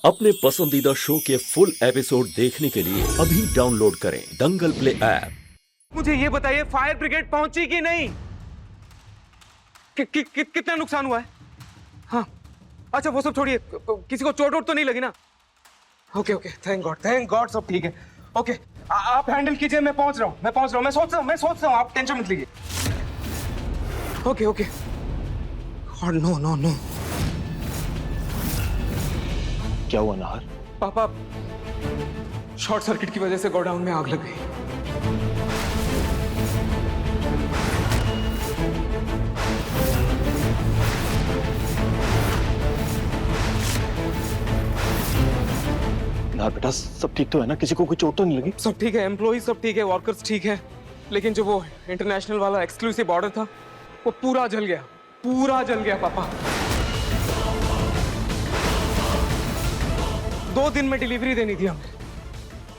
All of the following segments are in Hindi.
अपने पसंदीदा शो के फुल एपिसोड देखने के लिए अभी डाउनलोड करें दंगल प्ले ऐप। मुझे ये बताइए, फायर ब्रिगेड पहुंची कि नहीं? कितना नुकसान हुआ है? हाँ, अच्छा वो सब छोड़िए, किसी को चोट वोट तो नहीं लगी ना? ओके ओके, थैंक गॉड सब ठीक है। ओके, आप हैंडल कीजिए, मैं पहुंच रहा हूँ। मैं सोच रहा हूँ, आप टेंशन मत लीजिए। Okay God, no. क्या हुआ नाहर? पापा, शॉर्ट सर्किट की वजह से गोडाउन में आग लग गई। नाहर बेटा, सब ठीक तो है ना? किसी को कोई चोट तो नहीं लगी? सब ठीक है, एम्प्लॉय सब ठीक है, वर्कर्स ठीक है, लेकिन जो वो इंटरनेशनल वाला एक्सक्लूसिव ऑर्डर था वो पूरा जल गया पापा। 2 दिन में डिलीवरी देनी थी हमें।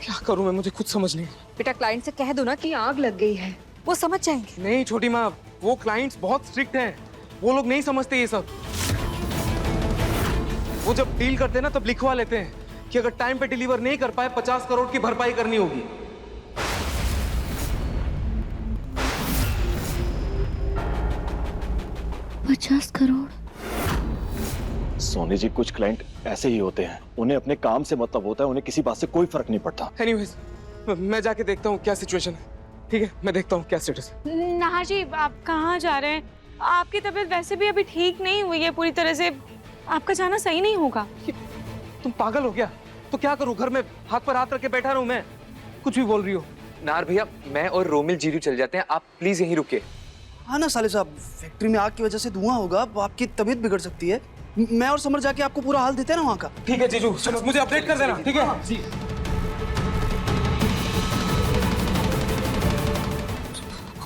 क्या करूं मैं, मुझे खुद समझ नहीं। बेटा, क्लाइंट से कह दो ना कि आग लग गई है, वो समझ जाएंगे। नहीं छोटी माँ, वो क्लाइंट्स बहुत स्ट्रिक्ट हैं, वो लोग नहीं समझते ये सब। वो जब डील करते हैं ना तब लिखवा लेते हैं कि अगर टाइम पे डिलीवर नहीं कर पाए 50 करोड़ की भरपाई करनी होगी। सोनी जी, कुछ क्लाइंट ऐसे ही होते हैं, उन्हें अपने काम से मतलब होता है, उन्हें किसी बात से कोई फर्क नहीं पड़ता। एनीवेज, मैं जाके देखता हूँ क्या सिचुएशन है। ठीक है, मैं देखता हूँ क्या स्टेटस है। नाहा जी, आप कहाँ जा रहे हैं? आपकी तबीयत वैसे भी अभी ठीक नहीं हुई है पूरी तरह से, आपका जाना सही नहीं होगा। तुम पागल हो गया? तो क्या करूँ, घर में हाथ पर हाथ रख के बैठा रहूं मैं? कुछ भी बोल रही हो। नार भैया, मैं और रोमिल जीरू चल जाते हैं, आप प्लीज यहीं रुकिए। हाँ ना साले साहब, फैक्ट्री में आग की वजह से धुआं होगा, आपकी तबीयत बिगड़ सकती है। मैं और समर जाके आपको पूरा हाल देते हैं ना वहाँ का। ठीक है जीजू, मुझे अपडेट कर देना, ठीक है? जी।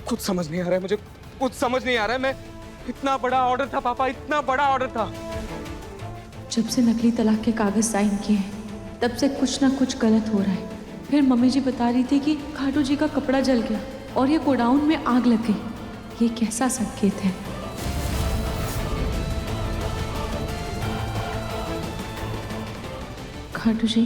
कुछ समझ नहीं आ रहा है मुझे, कुछ समझ नहीं आ रहा है। मैं, इतना बड़ा ऑर्डर था पापा, इतना बड़ा ऑर्डर था। जब से नकली तलाक के कागज साइन किए हैं तब से कुछ ना कुछ गलत हो रहा है। फिर मम्मी जी बता रही थी कि खाटू जी का कपड़ा जल गया और ये गोडाउन में आग लग गई। ये कैसा संकेत है? खाटू जी,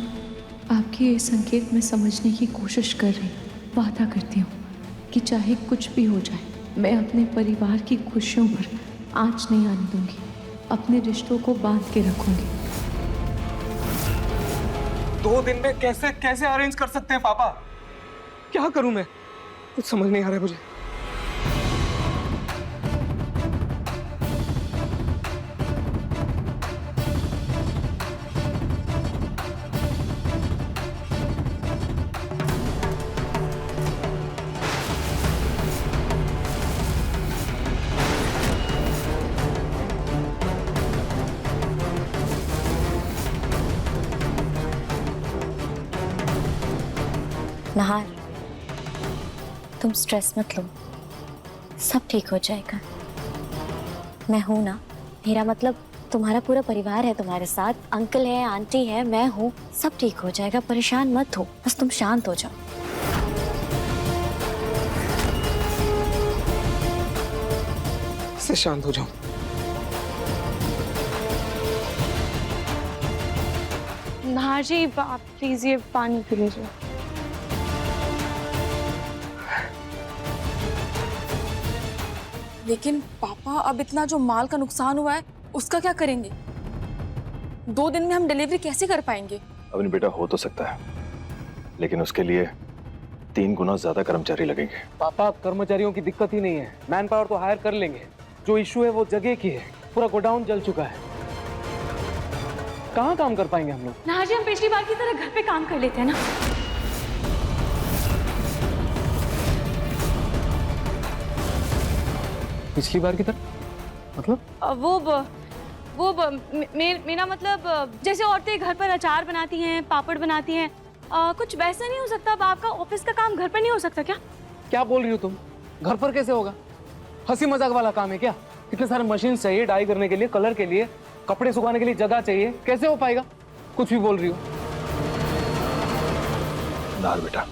आपके ये संकेत मैं समझने की कोशिश कर रही हूँ। वादा करती हूँ कि चाहे कुछ भी हो जाए, मैं अपने परिवार की खुशियों पर आंच नहीं आने दूंगी, अपने रिश्तों को बांध के रखूंगी। 2 दिन में कैसे अरेंज कर सकते हैं पापा? क्या करूं मैं, कुछ समझ नहीं आ रहा है मुझे। नाहर, तुम स्ट्रेस मत लो, सब ठीक हो जाएगा। मैं हूं ना, मेरा मतलब तुम्हारा पूरा परिवार है तुम्हारे साथ, अंकल है, आंटी है, मैं हूं, सब ठीक हो जाएगा। परेशान मत हो, बस तुम शांत हो जाओ। से शांत हो जाऊं? नाहा जी, आप प्लीज ये पानी पी लीजिए। लेकिन पापा, अब इतना जो माल का नुकसान हुआ है उसका क्या करेंगे? 2 दिन में हम डिलीवरी कैसे कर पाएंगे? अभी बेटा, हो तो सकता है, लेकिन उसके लिए 3 गुना ज्यादा कर्मचारी लगेंगे। पापा, कर्मचारियों की दिक्कत ही नहीं है, मैन पावर तो हायर कर लेंगे। जो इशू है वो जगह की है, पूरा गोडाउन जल चुका है, कहाँ काम कर पाएंगे हम लोग? नाहा जी, हम पिछली बार की तरह घर पे काम कर लेते हैं ना। पिछली बार की तरह मतलब? मेरा मतलब, जैसे औरतें घर पर अचार बनाती हैं, पापड़ बनाती हैं, कुछ वैसा नहीं हो सकता? अब आपका ऑफिस का काम घर पर नहीं हो सकता क्या? क्या बोल रही हो तुम? घर पर कैसे होगा? हंसी मजाक वाला काम है क्या? इतने सारे मशीन चाहिए डाई करने के लिए, कलर के लिए, कपड़े सुखाने के लिए जगह चाहिए, कैसे हो पाएगा? कुछ भी बोल रही हो। नाहर बेटा,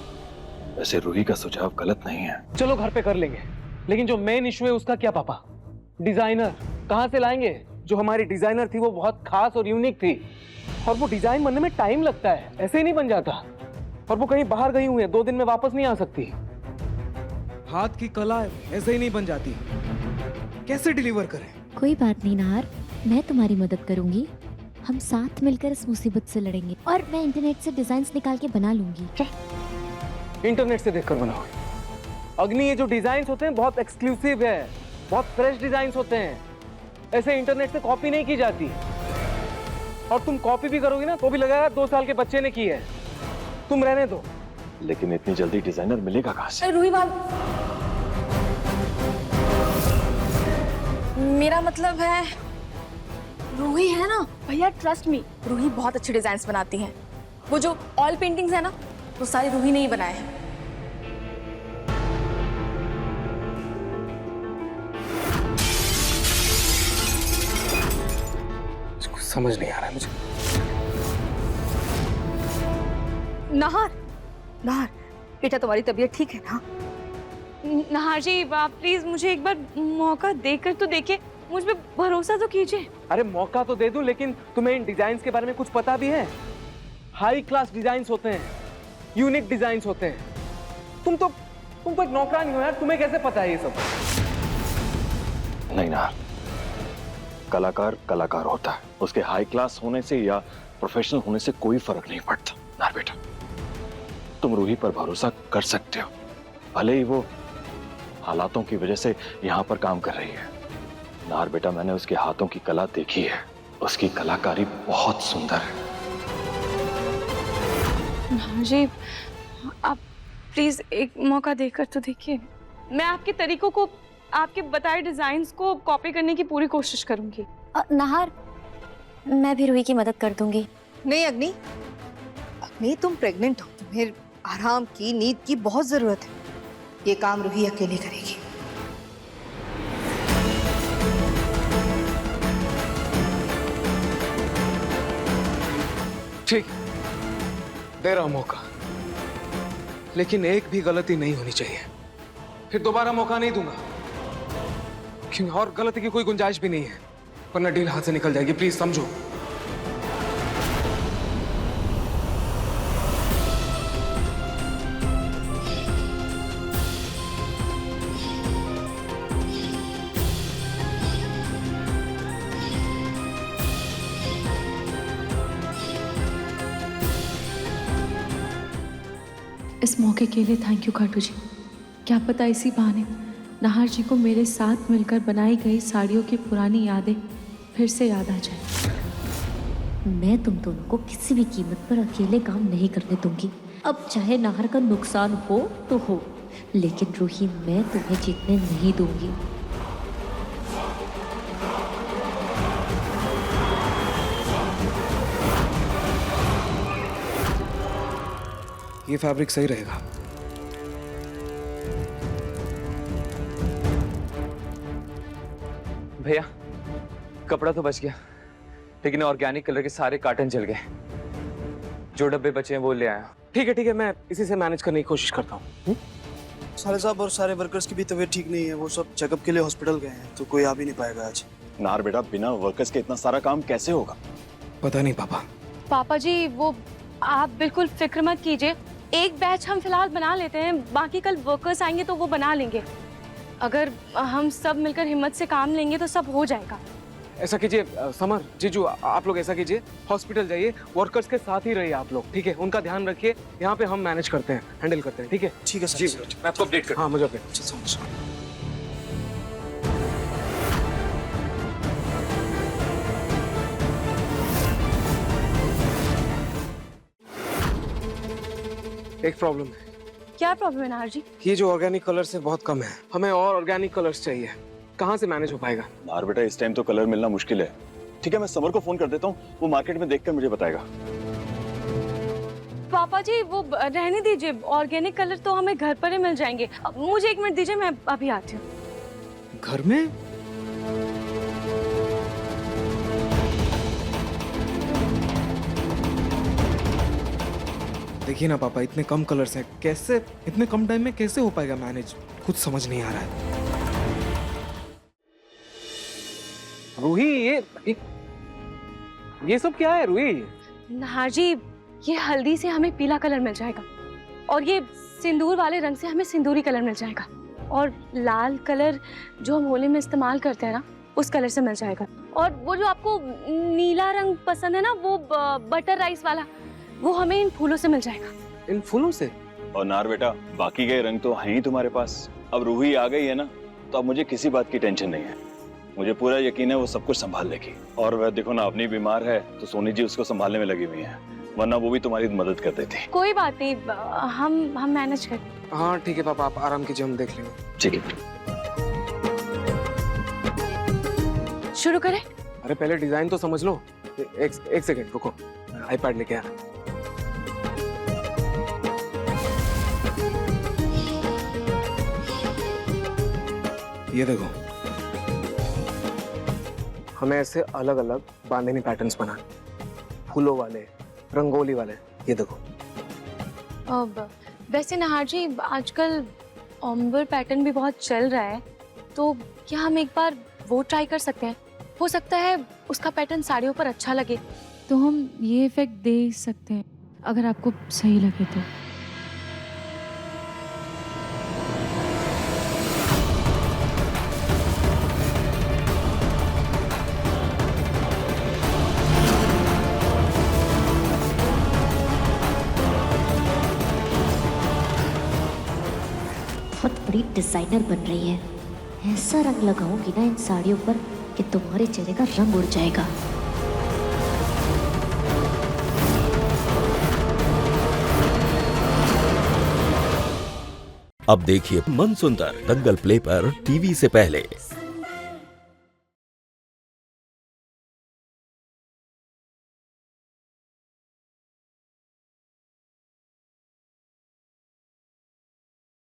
वैसे रूही का सुझाव गलत नहीं है। चलो घर पे कर लेंगे, लेकिन जो मेन इशू है उसका क्या पापा? डिजाइनर कहाँ से लाएंगे? जो हमारी डिजाइनर थी वो बहुत खास और यूनिक थी, और वो डिजाइन बनने में टाइम लगता है, ऐसे ही नहीं बन जाता। और वो कहीं बाहर गई हुई है, 2 दिन में वापस नहीं आ सकती। हाथ की कला ऐसे ही नहीं बन जाती, कैसे डिलीवर करें? कोई बात नहीं नाहर, मैं तुम्हारी मदद करूंगी। हम साथ मिलकर इस मुसीबत से लड़ेंगे और मैं इंटरनेट से डिजाइन्स निकाल के बना लूंगी। इंटरनेट से देखकर बनाओगे? अग्नि, ये जो डिजाइन्स होते हैं बहुत एक्सक्लूसिव है, बहुत फ्रेश डिजाइन्स होते हैं, ऐसे इंटरनेट से कॉपी नहीं की जाती। और तुम कॉपी भी करोगी ना तो भी लगेगा 2 साल के बच्चे ने की है। तुम रहने दो। लेकिन इतनी जल्दी डिजाइनर मिलेगा कहाँ से? रूही मैम, मेरा मतलब है रूही है ना भैया, ट्रस्ट मी, रूही बहुत अच्छे डिजाइन्स बनाती हैं। वो जो ऑयल पेंटिंग्स है ना, वो सारी रूही ने ही बनाए हैं। कुछ समझ नहीं आ रहा है मुझे। नाहर, नाहर बेटा, तुम्हारी तबीयत ठीक है ना? नाहर जी, आप प्लीज मुझे एक बार मौका देकर तो देखिए, मुझ पे भरोसा तो कीजिए। अरे मौका तो दे दूं, लेकिन तुम्हें इन डिजाइन्स के बारे में कुछ पता भी है? हाई क्लास डिजाइन्स होते हैं, यूनिक डिजाइन्स होते हैं। तुम तो एक नौकरानी हो यार, तुम्हें कैसे पता है ये सब? नहीं ना, कलाकार कलाकार होता है, उसके हाई क्लास होने से या प्रोफेशनल होने से कोई फर्क नहीं पड़ता। ना बेटा, तुम रूही पर भरोसा कर सकते हो, भले ही वो हालातों की वजह से यहाँ पर काम कर रही है। नार बेटा, मैंने उसके हाथों की कला देखी है, उसकी कलाकारी बहुत सुंदर है। नाहर जी, आप प्लीज एक मौका देकर तो देखिए। मैं आपके तरीकों को, आपके बताए डिजाइन्स को कॉपी करने की पूरी कोशिश करूंगी। नाहर, मैं भी रूही की मदद कर दूंगी। नहीं अग्नि, अग्नि तुम प्रेग्नेंट हो, तुम्हें आराम की, नींद की बहुत जरूरत है। ये काम रूही अकेले करेगी। ठीक, दे रहा हूं मौका, लेकिन एक भी गलती नहीं होनी चाहिए। फिर दोबारा मौका नहीं दूंगा, क्योंकि और गलती की कोई गुंजाइश भी नहीं है, वरना डील हाथ से निकल जाएगी। प्लीज समझो। इस मौके के लिए थैंक यू खाटू जी। क्या पता इसी बहाने नाहर जी को मेरे साथ मिलकर बनाई गई साड़ियों की पुरानी यादें फिर से याद आ जाए। मैं तुम दोनों को किसी भी कीमत पर अकेले काम नहीं करने दूंगी। अब चाहे नाहर का नुकसान हो तो हो, लेकिन रूही मैं तुम्हें जीतने नहीं दूंगी। ये फैब्रिक सही रहेगा। भैया, कपड़ा तो बच गया, लेकिन ऑर्गेनिक कलर के सारे कार्टन जल गए। जो डब्बे बचे हैं वो ले आया। ठीक है, मैं इसी से मैनेज करने की कोशिश करता हूँ। साले साहब और सारे वर्कर्स की भी तबीयत ठीक नहीं है, वो सब चेकअप के लिए हॉस्पिटल गए हैं, तो कोई आ भी नहीं पाएगा आज। नार बेटा, बिना वर्कर्स के इतना सारा काम कैसे होगा? पता नहीं पापा। पापा जी, वो आप बिल्कुल फिक्र मत कीजिए, एक बैच हम फिलहाल बना लेते हैं, बाकी कल वर्कर्स आएंगे तो वो बना लेंगे। अगर हम सब मिलकर हिम्मत से काम लेंगे तो सब हो जाएगा। ऐसा कीजिए समर, जीजू, आप लोग ऐसा कीजिए, हॉस्पिटल जाइए, वर्कर्स के साथ ही रहिए आप लोग, ठीक है? उनका ध्यान रखिए, यहाँ पे हम मैनेज करते हैं, हैंडल करते हैं, ठीक है? ठीक है सर। जी, मैं आपको अपडेट करता हूँ। हाँ, मुझे अपडेट। एक प्रॉब्लम है। क्या प्रॉब्लम है नाहर जी? ये जो ऑर्गेनिक कलर्स है बहुत कम है, हमें और ऑर्गेनिक कलर्स चाहिए। कहाँ से मैनेज हो पाएगा? नार बेटा, इस टाइम तो कलर मिलना मुश्किल है। ठीक है, मैं समर को फोन कर देता हूँ, वो मार्केट में देखकर मुझे बताएगा। पापा जी, वो रहने दीजिए, ऑर्गेनिक कलर तो हमें घर पर ही मिल जाएंगे। मुझे 1 मिनट दीजिए, मैं अभी आती हूँ। घर में? देखिए ना पापा, इतने कम कलर्स हैं, कैसे इतने कम टाइम में कैसे हो पाएगा मैनेज? कुछ समझ नहीं आ रहा है। रूही, ये सब क्या है रूही? नहार जी, ये हल्दी से हमें पीला कलर मिल जाएगा और ये सिंदूर वाले रंग से हमें सिंदूरी कलर मिल जाएगा और लाल कलर जो हम होली में इस्तेमाल करते हैं ना, उस कलर से मिल जाएगा। और वो जो आपको नीला रंग पसंद है ना, वो बटर राइस वाला, वो हमें इन फूलों से मिल जाएगा। इन फूलों से? और नार बेटा, बाकी के रंग तो हैं ही तुम्हारे पास। अब रूही आ गई है ना, तो अब मुझे किसी बात की टेंशन नहीं है। मुझे पूरा यकीन है वो सब कुछ संभाल लेगी। और वह देखो ना, अपनी बीमार है तो सोनी जी उसको संभालने में लगी हुई है, वरना वो भी तुम्हारी मदद कर देती। कोई बात नहीं, हम मैनेज कर। हाँ ठीक है पापा, आप आराम कीजिए, हम देख लेंगे। ठीक है, शुरू करें? अरे पहले डिजाइन तो समझ लो। एक सेकंड रुको, आईपैड लेके आ। ये देखो, हमें ऐसे अलग अलग बांधनी पैटर्न्स बनाने, फूलों वाले, रंगोली वाले। ये देखो। अब वैसे नहार जी, आजकल ऑम्बर पैटर्न भी बहुत चल रहा है, तो क्या हम एक बार वो ट्राई कर सकते हैं? हो सकता है उसका पैटर्न साड़ियों पर अच्छा लगे। तो हम ये इफेक्ट दे सकते हैं अगर आपको सही लगे तो। बहुत बड़ी डिजाइनर बन रही है। ऐसा रंग लगाऊंगी ना इन साड़ियों पर कि तुम्हारे चेहरे का रंग उड़ जाएगा। अब देखिए मनसुंदर दंगल प्ले पर टीवी से पहले।